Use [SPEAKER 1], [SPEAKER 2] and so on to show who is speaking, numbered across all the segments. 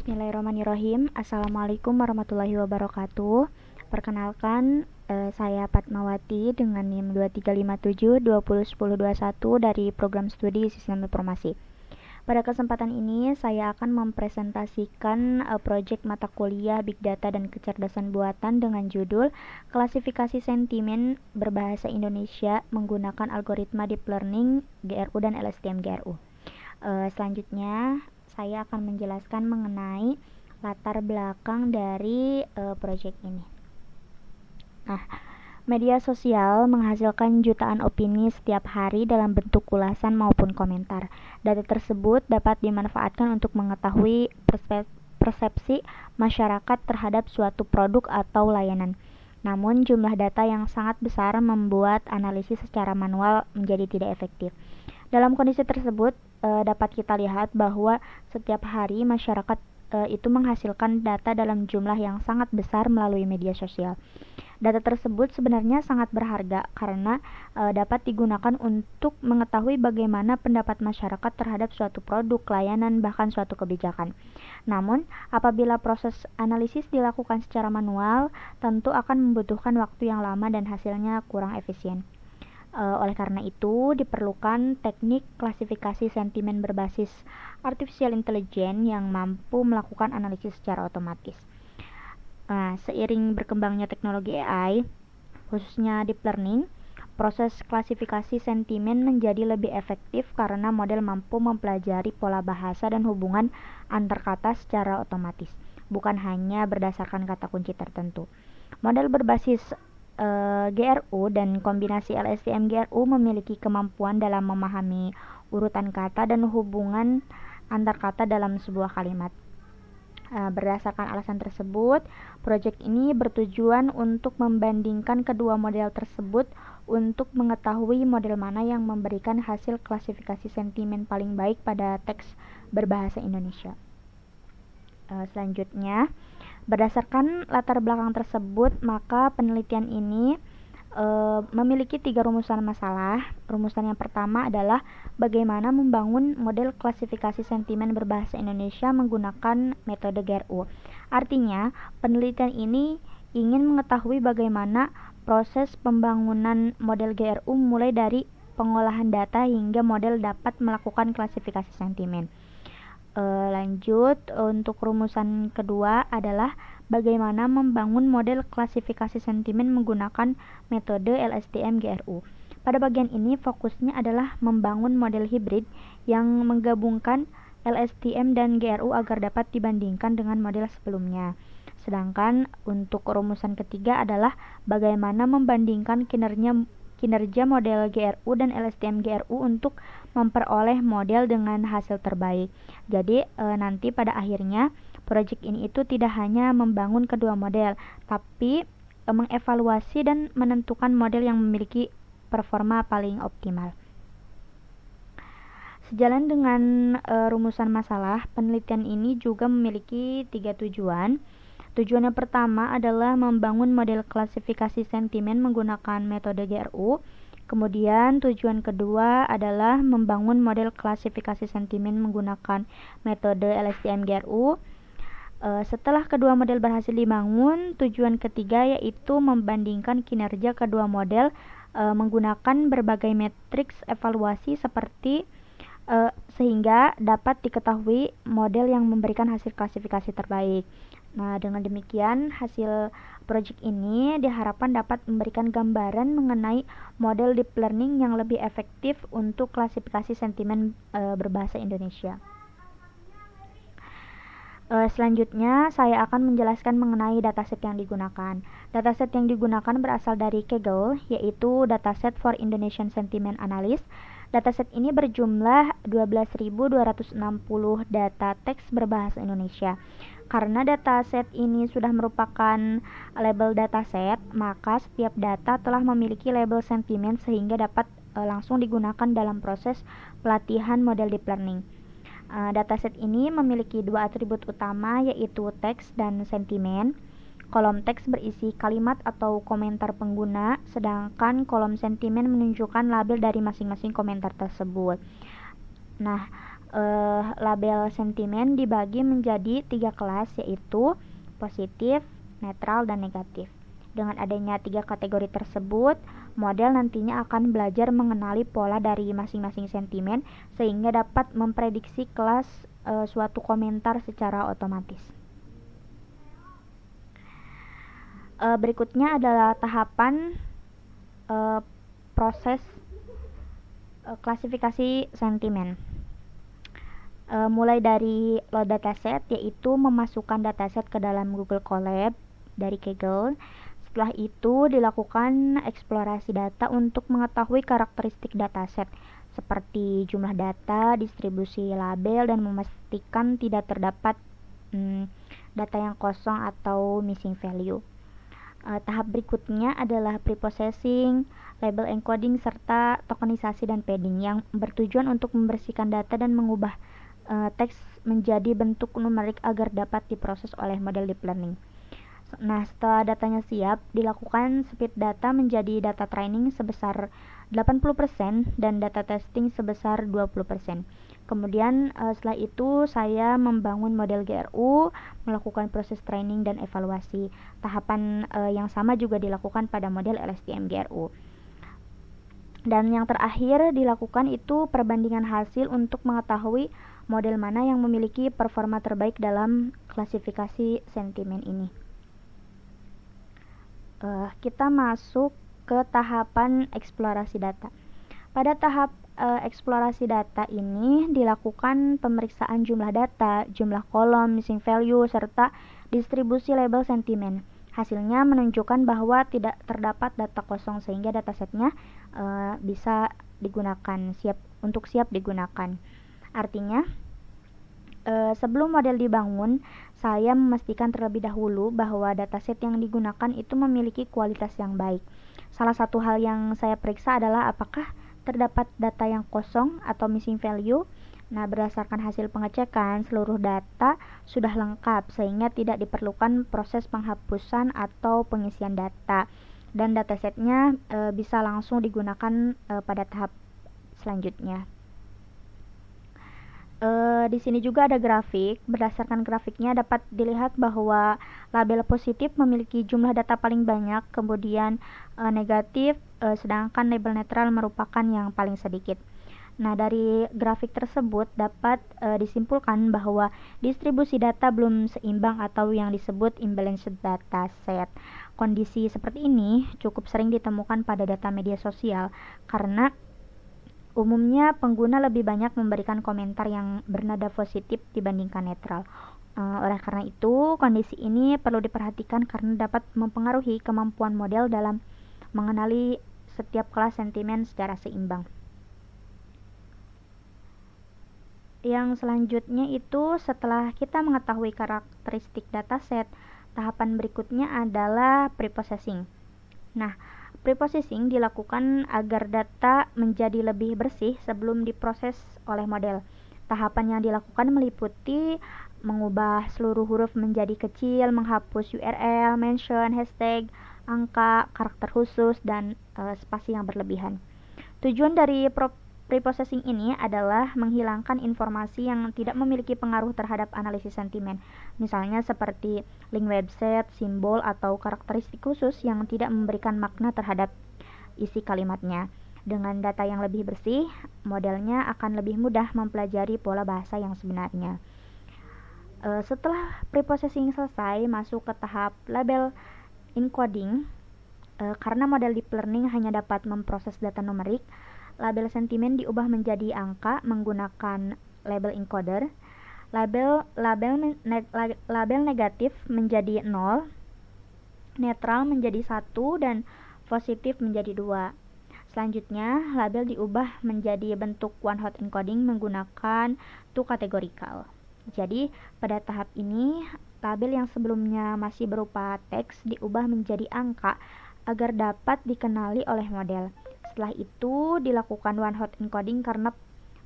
[SPEAKER 1] Bismillahirrahmanirrahim. Assalamualaikum warahmatullahi wabarakatuh. Perkenalkan, saya Fatmawati dengan NIM 2357201021 dari Program Studi Sistem Informasi. Pada kesempatan ini, saya akan mempresentasikan proyek mata kuliah Big Data dan Kecerdasan Buatan dengan judul Klasifikasi Sentimen Berbahasa Indonesia menggunakan Algoritma Deep Learning, GRU dan LSTM GRU. Selanjutnya, saya akan menjelaskan mengenai latar belakang dari proyek ini. Nah, media sosial menghasilkan jutaan opini setiap hari dalam bentuk ulasan maupun komentar. Data tersebut dapat dimanfaatkan untuk mengetahui persepsi masyarakat terhadap suatu produk atau layanan. Namun, jumlah data yang sangat besar membuat analisis secara manual menjadi tidak efektif. Dalam kondisi tersebut, dapat kita lihat bahwa setiap hari masyarakat itu menghasilkan data dalam jumlah yang sangat besar melalui media sosial. Data tersebut sebenarnya sangat berharga karena dapat digunakan untuk mengetahui bagaimana pendapat masyarakat terhadap suatu produk, layanan, bahkan suatu kebijakan. Namun, apabila proses analisis dilakukan secara manual, tentu akan membutuhkan waktu yang lama dan hasilnya kurang efisien. Oleh karena itu, diperlukan teknik klasifikasi sentimen berbasis artificial intelligence yang mampu melakukan analisis secara otomatis. Seiring berkembangnya teknologi AI, khususnya deep learning, proses klasifikasi sentimen menjadi lebih efektif karena model mampu mempelajari pola bahasa dan hubungan antar kata secara otomatis, bukan hanya berdasarkan kata kunci tertentu. Model berbasis GRU dan kombinasi LSTM GRU memiliki kemampuan dalam memahami urutan kata dan hubungan antar kata dalam sebuah kalimat. Berdasarkan alasan tersebut, proyek ini bertujuan untuk membandingkan kedua model tersebut untuk mengetahui model mana yang memberikan hasil klasifikasi sentimen paling baik pada teks berbahasa Indonesia. Selanjutnya, berdasarkan latar belakang tersebut, maka penelitian ini memiliki 3 rumusan masalah. Rumusan yang pertama adalah bagaimana membangun model klasifikasi sentimen berbahasa Indonesia menggunakan metode GRU. Artinya, penelitian ini ingin mengetahui bagaimana proses pembangunan model GRU mulai dari pengolahan data hingga model dapat melakukan klasifikasi sentimen. Lanjut, untuk rumusan kedua adalah bagaimana membangun model klasifikasi sentimen menggunakan metode LSTM GRU. Pada bagian ini fokusnya adalah membangun model hibrid yang menggabungkan LSTM dan GRU agar dapat dibandingkan dengan model sebelumnya. Sedangkan untuk rumusan ketiga adalah bagaimana membandingkan kinerja model GRU dan LSTM GRU untuk memperoleh model dengan hasil terbaik. Jadi nanti pada akhirnya proyek ini itu tidak hanya membangun kedua model, tapi mengevaluasi dan menentukan model yang memiliki performa paling optimal. Sejalan dengan rumusan masalah, penelitian ini juga memiliki 3 tujuan. Tujuan yang pertama adalah membangun model klasifikasi sentimen menggunakan metode GRU. Kemudian tujuan kedua adalah membangun model klasifikasi sentimen menggunakan metode LSTM GRU. Setelah kedua model berhasil dibangun, tujuan ketiga yaitu membandingkan kinerja kedua model menggunakan berbagai matriks evaluasi seperti sehingga dapat diketahui model yang memberikan hasil klasifikasi terbaik. Nah, dengan demikian hasil proyek ini diharapkan dapat memberikan gambaran mengenai model deep learning yang lebih efektif untuk klasifikasi sentimen berbahasa Indonesia. Selanjutnya, saya akan menjelaskan mengenai dataset yang digunakan. Dataset yang digunakan berasal dari Kaggle, yaitu Dataset for Indonesian Sentiment Analysis. Dataset ini berjumlah 12.260 data teks berbahasa Indonesia. Karena dataset ini sudah merupakan label dataset, maka setiap data telah memiliki label sentimen sehingga dapat langsung digunakan dalam proses pelatihan model deep learning. Dataset ini memiliki 2 atribut utama, yaitu teks dan sentimen. Kolom teks berisi kalimat atau komentar pengguna, sedangkan kolom sentimen menunjukkan label dari masing-masing komentar tersebut. Nah, Label sentimen dibagi menjadi 3 kelas, yaitu positif, netral, dan negatif. Dengan adanya 3 kategori tersebut, model nantinya akan belajar mengenali pola dari masing-masing sentimen sehingga dapat memprediksi kelas suatu komentar secara otomatis. Berikutnya adalah tahapan proses klasifikasi sentimen. Mulai dari load dataset, yaitu memasukkan dataset ke dalam Google Colab dari Kaggle. Setelah itu dilakukan eksplorasi data untuk mengetahui karakteristik dataset seperti jumlah data, distribusi label, dan memastikan tidak terdapat data yang kosong atau missing value. Tahap berikutnya adalah preprocessing, label encoding, serta tokenisasi dan padding yang bertujuan untuk membersihkan data dan mengubah teks menjadi bentuk numerik agar dapat diproses oleh model deep learning. Nah, setelah datanya siap, dilakukan split data menjadi data training sebesar 80% dan data testing sebesar 20%. Kemudian setelah itu saya membangun model GRU, melakukan proses training dan evaluasi. Tahapan yang sama juga dilakukan pada model LSTM GRU. Dan yang terakhir dilakukan itu perbandingan hasil untuk mengetahui model mana yang memiliki performa terbaik dalam klasifikasi sentimen ini. Kita masuk ke tahapan eksplorasi data. Pada tahap eksplorasi data ini dilakukan pemeriksaan jumlah data, jumlah kolom, missing value, serta distribusi label sentimen. Hasilnya menunjukkan bahwa tidak terdapat data kosong sehingga datasetnya bisa digunakan, siap digunakan. Artinya, sebelum model dibangun, saya memastikan terlebih dahulu bahwa dataset yang digunakan itu memiliki kualitas yang baik. Salah satu hal yang saya periksa adalah apakah terdapat data yang kosong atau missing value. Nah, berdasarkan hasil pengecekan, seluruh data sudah lengkap sehingga tidak diperlukan proses penghapusan atau pengisian data, dan datasetnya bisa langsung digunakan pada tahap selanjutnya. Di sini juga ada grafik. Berdasarkan grafiknya dapat dilihat bahwa label positif memiliki jumlah data paling banyak, kemudian negatif, sedangkan label netral merupakan yang paling sedikit. Nah, dari grafik tersebut dapat disimpulkan bahwa distribusi data belum seimbang atau yang disebut imbalanced data set. Kondisi seperti ini cukup sering ditemukan pada data media sosial karena umumnya pengguna lebih banyak memberikan komentar yang bernada positif dibandingkan netral. Oleh karena itu, kondisi ini perlu diperhatikan karena dapat mempengaruhi kemampuan model dalam mengenali setiap kelas sentimen secara seimbang. Yang selanjutnya itu setelah kita mengetahui karakteristik dataset, tahapan berikutnya adalah preprocessing. Nah, preprocessing dilakukan agar data menjadi lebih bersih sebelum diproses oleh model. Tahapan yang dilakukan meliputi mengubah seluruh huruf menjadi kecil, menghapus URL, mention, hashtag, angka, karakter khusus, dan spasi yang berlebihan. Tujuan dari preprocessing ini adalah menghilangkan informasi yang tidak memiliki pengaruh terhadap analisis sentimen, misalnya seperti link website, simbol, atau karakteristik khusus yang tidak memberikan makna terhadap isi kalimatnya. Dengan data yang lebih bersih, modelnya akan lebih mudah mempelajari pola bahasa yang sebenarnya. Setelah preprocessing selesai, masuk ke tahap label encoding. Karena model deep learning hanya dapat memproses data numerik, label sentimen diubah menjadi angka menggunakan label encoder. Label negatif menjadi 0, netral menjadi 1, dan positif menjadi 2. Selanjutnya, label diubah menjadi bentuk one hot encoding menggunakan two categorical. Jadi, pada tahap ini, label yang sebelumnya masih berupa teks diubah menjadi angka agar dapat dikenali oleh model. Setelah itu dilakukan one hot encoding karena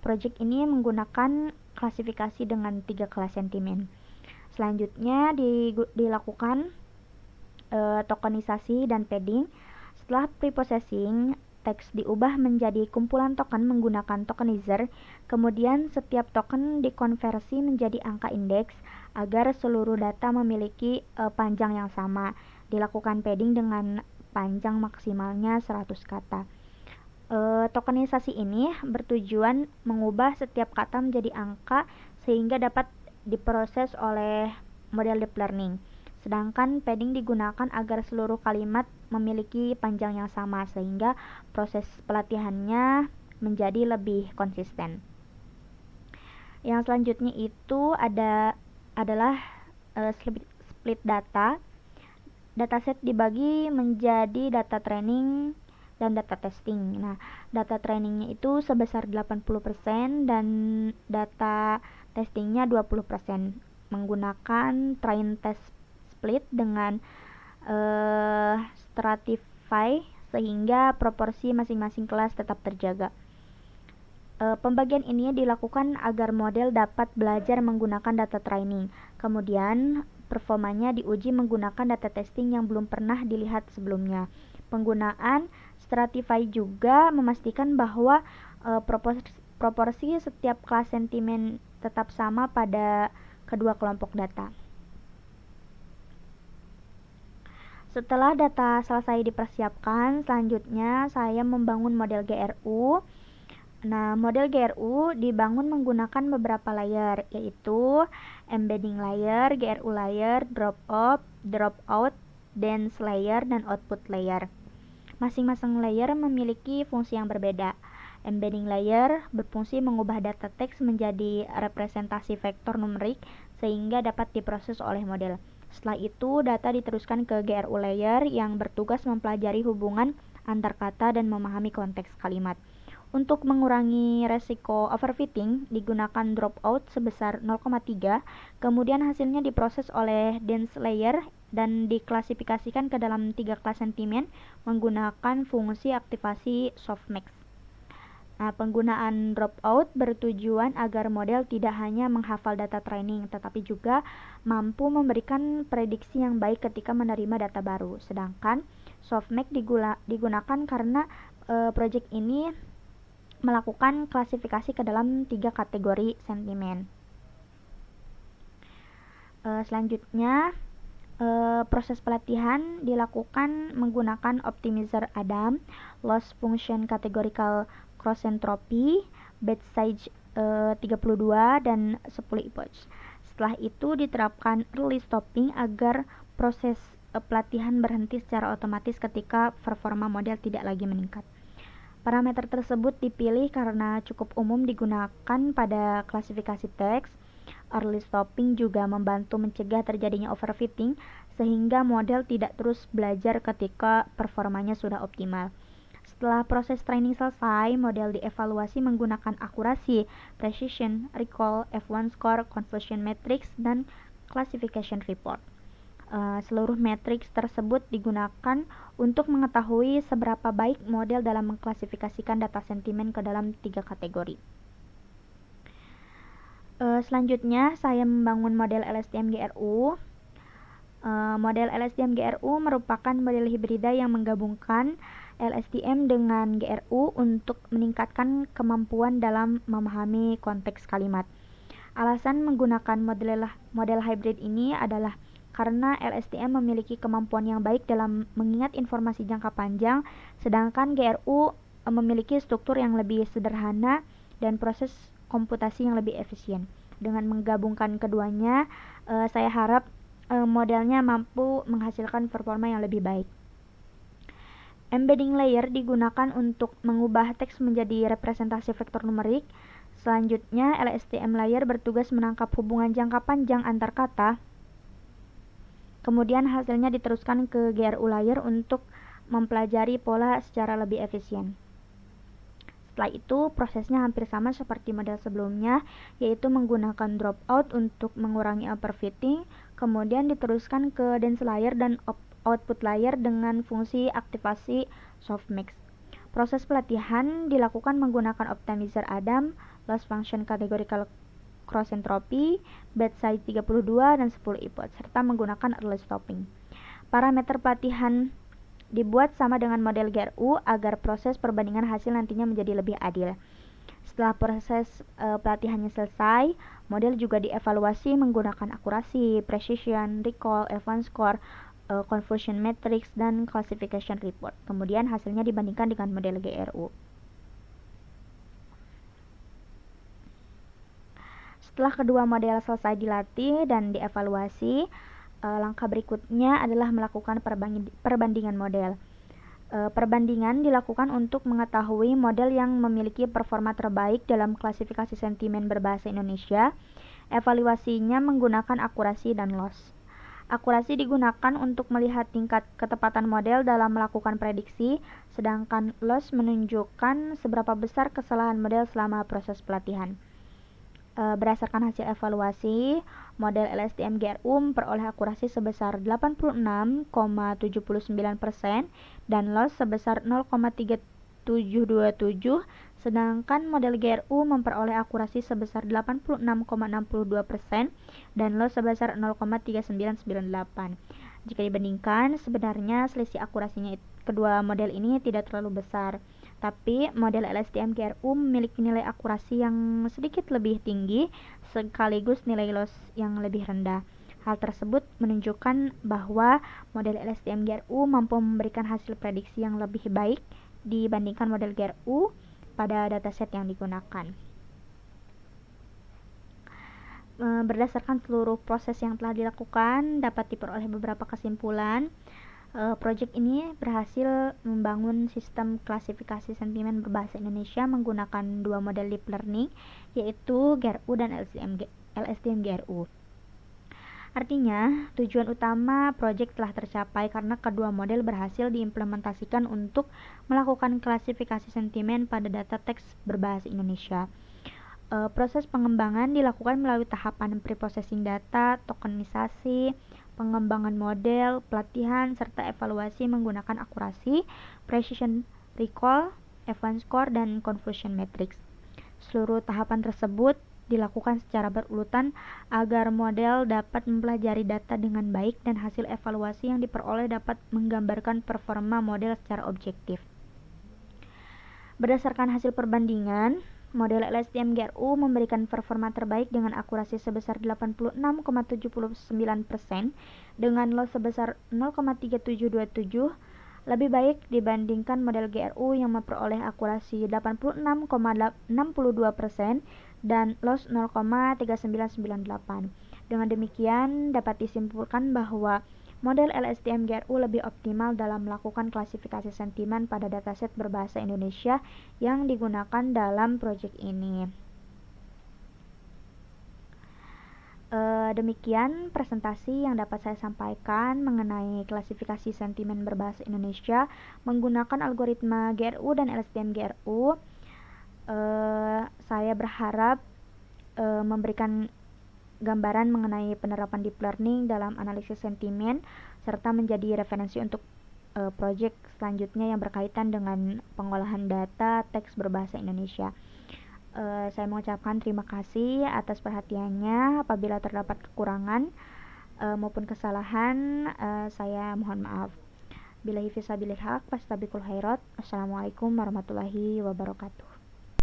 [SPEAKER 1] project ini menggunakan klasifikasi dengan 3 kelas sentimen. Selanjutnya dilakukan tokenisasi dan padding. Setelah preprocessing, teks diubah menjadi kumpulan token menggunakan tokenizer, kemudian setiap token dikonversi menjadi angka indeks agar seluruh data memiliki panjang yang sama. Dilakukan padding dengan panjang maksimalnya 100 kata. Tokenisasi ini bertujuan mengubah setiap kata menjadi angka sehingga dapat diproses oleh model deep learning. Sedangkan padding digunakan agar seluruh kalimat memiliki panjang yang sama sehingga proses pelatihannya menjadi lebih konsisten. Yang selanjutnya itu adalah split data. Dataset dibagi menjadi data training dan data testing. Nah, data trainingnya itu sebesar 80% dan data testingnya 20%, menggunakan train test split dengan stratify sehingga proporsi masing-masing kelas tetap terjaga. Pembagian ini dilakukan agar model dapat belajar menggunakan data training. Kemudian performanya diuji menggunakan data testing yang belum pernah dilihat sebelumnya. Penggunaan stratify juga memastikan bahwa proporsi setiap kelas sentimen tetap sama pada kedua kelompok data. Setelah data selesai dipersiapkan, selanjutnya saya membangun model GRU. Nah, model GRU dibangun menggunakan beberapa layer, yaitu embedding layer, GRU layer, dropout, dense layer, dan output layer. Masing-masing layer memiliki fungsi yang berbeda. Embedding layer berfungsi mengubah data teks menjadi representasi vektor numerik sehingga dapat diproses oleh model. Setelah itu, data diteruskan ke GRU layer yang bertugas mempelajari hubungan antar kata dan memahami konteks kalimat. Untuk mengurangi resiko overfitting, digunakan dropout sebesar 0,3, kemudian hasilnya diproses oleh dense layer dan diklasifikasikan ke dalam 3 kelas sentimen menggunakan fungsi aktivasi softmax. Nah, penggunaan dropout bertujuan agar model tidak hanya menghafal data training, tetapi juga mampu memberikan prediksi yang baik ketika menerima data baru. Sedangkan softmax digunakan karena project ini melakukan klasifikasi ke dalam 3 kategori sentimen. Selanjutnya, proses pelatihan dilakukan menggunakan optimizer Adam, loss function categorical cross entropy, batch size 32 dan 10 epoch. Setelah itu diterapkan early stopping agar proses pelatihan berhenti secara otomatis ketika performa model tidak lagi meningkat. Parameter tersebut dipilih karena cukup umum digunakan pada klasifikasi teks. Early stopping juga membantu mencegah terjadinya overfitting sehingga model tidak terus belajar ketika performanya sudah optimal. Setelah proses training selesai, model dievaluasi menggunakan akurasi, precision, recall, F1 score, conversion matrix, dan classification report. Seluruh matriks tersebut digunakan untuk mengetahui seberapa baik model dalam mengklasifikasikan data sentimen ke dalam 3 kategori. Selanjutnya, saya membangun model LSTM GRU. Model LSTM GRU merupakan model hibrida yang menggabungkan LSTM dengan GRU untuk meningkatkan kemampuan dalam memahami konteks kalimat. Alasan menggunakan model hybrid ini adalah karena LSTM memiliki kemampuan yang baik dalam mengingat informasi jangka panjang, sedangkan GRU memiliki struktur yang lebih sederhana dan proses komputasi yang lebih efisien. Dengan menggabungkan keduanya, saya harap modelnya mampu menghasilkan performa yang lebih baik. Embedding layer digunakan untuk mengubah teks menjadi representasi vektor numerik. Selanjutnya, LSTM layer bertugas menangkap hubungan jangka panjang antar kata. Kemudian hasilnya diteruskan ke GRU layer untuk mempelajari pola secara lebih efisien. Setelah itu, prosesnya hampir sama seperti model sebelumnya, yaitu menggunakan dropout untuk mengurangi overfitting, kemudian diteruskan ke dense layer dan output layer dengan fungsi aktivasi softmax. Proses pelatihan dilakukan menggunakan optimizer Adam, loss function categorical cross entropy, batch size 32 dan 10 epoch serta menggunakan early stopping. Parameter pelatihan dibuat sama dengan model GRU agar proses perbandingan hasil nantinya menjadi lebih adil. Setelah proses pelatihannya selesai, model juga dievaluasi menggunakan akurasi, precision, recall, Evans score, conversion matrix, dan classification report. Kemudian hasilnya dibandingkan dengan model GRU. Setelah kedua model selesai dilatih dan dievaluasi, langkah berikutnya adalah melakukan perbandingan model. Perbandingan dilakukan untuk mengetahui model yang memiliki performa terbaik dalam klasifikasi sentimen berbahasa Indonesia. Evaluasinya menggunakan akurasi dan loss. Akurasi digunakan untuk melihat tingkat ketepatan model dalam melakukan prediksi, sedangkan loss menunjukkan seberapa besar kesalahan model selama proses pelatihan. Berdasarkan hasil evaluasi, model LSTM GRU memperoleh akurasi sebesar 86,79% dan loss sebesar 0,3727, sedangkan model GRU memperoleh akurasi sebesar 86,62% dan loss sebesar 0,3998. Jika dibandingkan, sebenarnya selisih akurasinya kedua model ini tidak terlalu besar. Tapi model LSTM GRU memiliki nilai akurasi yang sedikit lebih tinggi sekaligus nilai loss yang lebih rendah. Hal tersebut menunjukkan bahwa model LSTM GRU mampu memberikan hasil prediksi yang lebih baik dibandingkan model GRU pada dataset yang digunakan. Berdasarkan seluruh proses yang telah dilakukan, dapat diperoleh beberapa kesimpulan. Project ini berhasil membangun sistem klasifikasi sentimen berbahasa Indonesia menggunakan dua model deep learning, yaitu GRU dan LSTM GRU. Artinya, tujuan utama project telah tercapai karena kedua model berhasil diimplementasikan untuk melakukan klasifikasi sentimen pada data teks berbahasa Indonesia. Proses pengembangan dilakukan melalui tahapan preprocessing data, tokenisasi, pengembangan model, pelatihan, serta evaluasi menggunakan akurasi, precision recall, Evans score, dan conversion matrix. Seluruh tahapan tersebut dilakukan secara berurutan agar model dapat mempelajari data dengan baik dan hasil evaluasi yang diperoleh dapat menggambarkan performa model secara objektif. Berdasarkan hasil perbandingan, model LSTM GRU memberikan performa terbaik dengan akurasi sebesar 86,79% dengan loss sebesar 0,3727, lebih baik dibandingkan model GRU yang memperoleh akurasi 86,62% dan loss 0,3998. Dengan demikian, dapat disimpulkan bahwa model LSTM GRU lebih optimal dalam melakukan klasifikasi sentimen pada dataset berbahasa Indonesia yang digunakan dalam proyek ini. Demikian presentasi yang dapat saya sampaikan mengenai klasifikasi sentimen berbahasa Indonesia menggunakan algoritma GRU dan LSTM GRU. Saya berharap memberikan gambaran mengenai penerapan deep learning dalam analisis sentimen serta menjadi referensi untuk proyek selanjutnya yang berkaitan dengan pengolahan data teks berbahasa Indonesia. Saya mengucapkan terima kasih atas perhatiannya. Apabila terdapat kekurangan maupun kesalahan, saya mohon maaf. Billahi fisabilil haq, fastabiqul khairat. Assalamualaikum warahmatullahi wabarakatuh.